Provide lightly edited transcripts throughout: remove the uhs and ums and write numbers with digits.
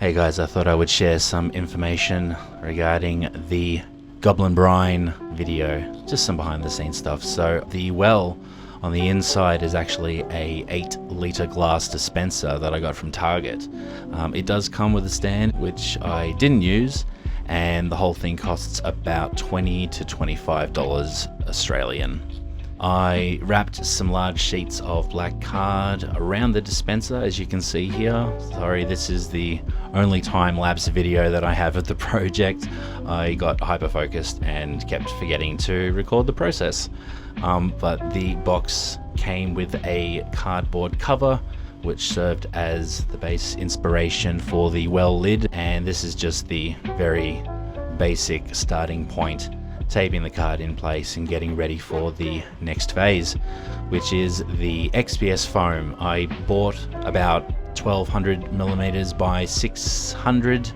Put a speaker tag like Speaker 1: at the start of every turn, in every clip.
Speaker 1: Hey guys, I thought I would share some information regarding the Goblin Brine video, just some behind the scenes stuff. So the well on the inside is actually a 8-litre glass dispenser that I got from Target. It does come with a stand, which I didn't use, and the whole thing costs about $20 to $25 Australian. I wrapped some large sheets of black card around the dispenser, as you can see here. Sorry, this is the only time-lapse video that I have of the project. I got hyper-focused and kept forgetting to record the process. But the box came with a cardboard cover, which served as the base inspiration for the well lid, and this is just the very basic starting point, taping the card in place and getting ready for the next phase, which is the XPS foam. I bought about 1200 millimeters by 600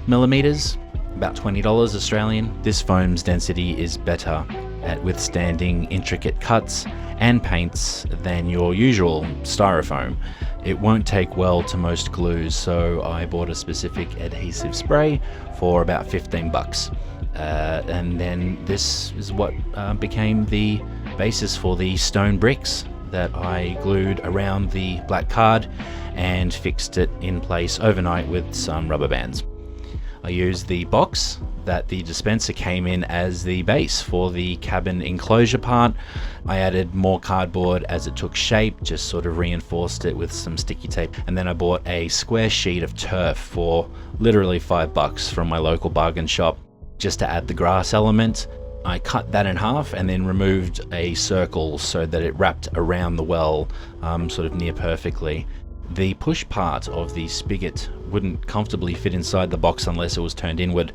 Speaker 1: millimeters, about $20 Australian. This foam's density is better at withstanding intricate cuts and paints than your usual styrofoam. It won't take well to most glues, so I bought a specific adhesive spray for about 15 bucks. And then this is what became the basis for the stone bricks that I glued around the black card and fixed it in place overnight with some rubber bands. I used the box that the dispenser came in as the base for the cabin enclosure part. I added more cardboard as it took shape, just sort of reinforced it with some sticky tape, and then I bought a square sheet of turf for literally $5 from my local bargain shop just to add the grass element. I cut that in half and then removed a circle so that it wrapped around the well sort of near perfectly. The push part of the spigot wouldn't comfortably fit inside the box unless it was turned inward.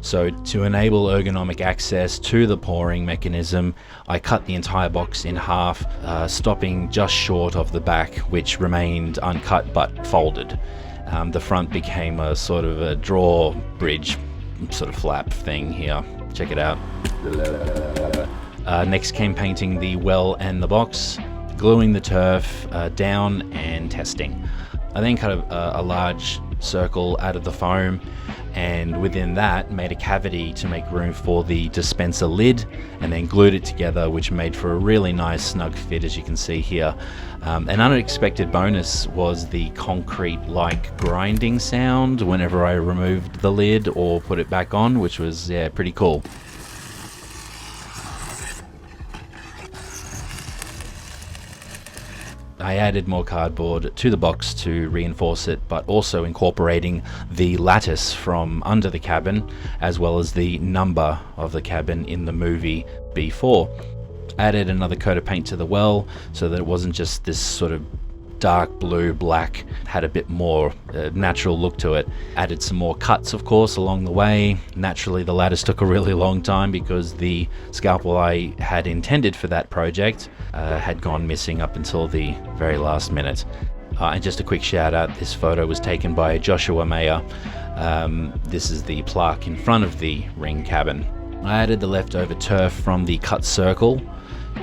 Speaker 1: So to enable ergonomic access to the pouring mechanism, I cut the entire box in half, stopping just short of the back, which remained uncut but folded. The front became a sort of a drawbridge sort of flap thing here. Check it out. Next came painting the well and the box, gluing the turf down and testing. I then cut a large circle out of the foam, and within that made a cavity to make room for the dispenser lid, and then glued it together, which made for a really nice snug fit, as you can see here. An unexpected bonus was the concrete-like grinding sound whenever I removed the lid or put it back on, which was pretty cool. I added more cardboard to the box to reinforce it, but also incorporating the lattice from under the cabin, as well as the number of the cabin in the movie B4. Added another coat of paint to the well so that it wasn't just this sort of dark blue black, had a bit more natural look to it. Added some more cuts, of course, along the way. Naturally, the lattice took a really long time because the scalpel I had intended for that project had gone missing up until the very last minute. And just a quick shout out, this photo was taken by Joshua Meyer. This is the plaque in front of the ring cabin. I added the leftover turf from the cut circle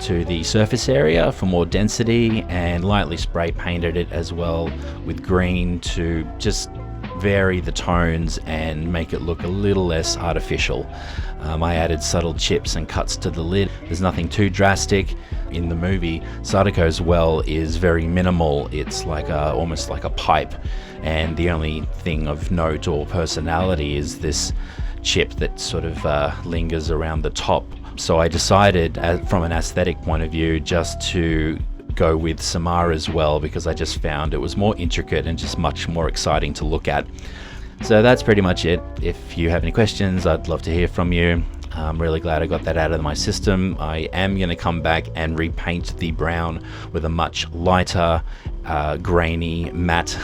Speaker 1: to the surface area for more density, and lightly spray painted it as well with green to just vary the tones and make it look a little less artificial. I added subtle chips and cuts to the lid. There's nothing too drastic. In the movie, Sadako's well is very minimal. It's like almost like a pipe, and the only thing of note or personality is this chip that sort of lingers around the top. So I decided, from an aesthetic point of view, just to go with Samara's well, because I just found it was more intricate and just much more exciting to look at. So that's pretty much it. If you have any questions, I'd love to hear from you. I'm really glad I got that out of my system. I am going to come back and repaint the brown with a much lighter, grainy, matte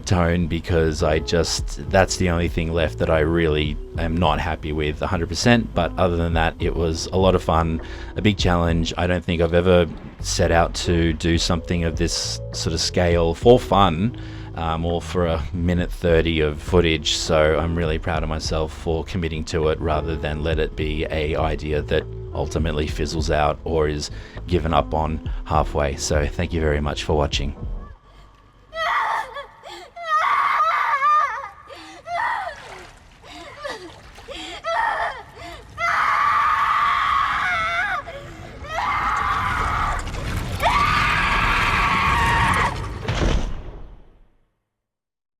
Speaker 1: tone, because that's the only thing left that I really am not happy with 100%. But other than that, it was a lot of fun, a big challenge. I don't think I've ever set out to do something of this sort of scale for fun, or for a minute 30 of footage. So I'm really proud of myself for committing to it rather than let it be a idea that ultimately fizzles out or is given up on halfway. So thank you very much for watching.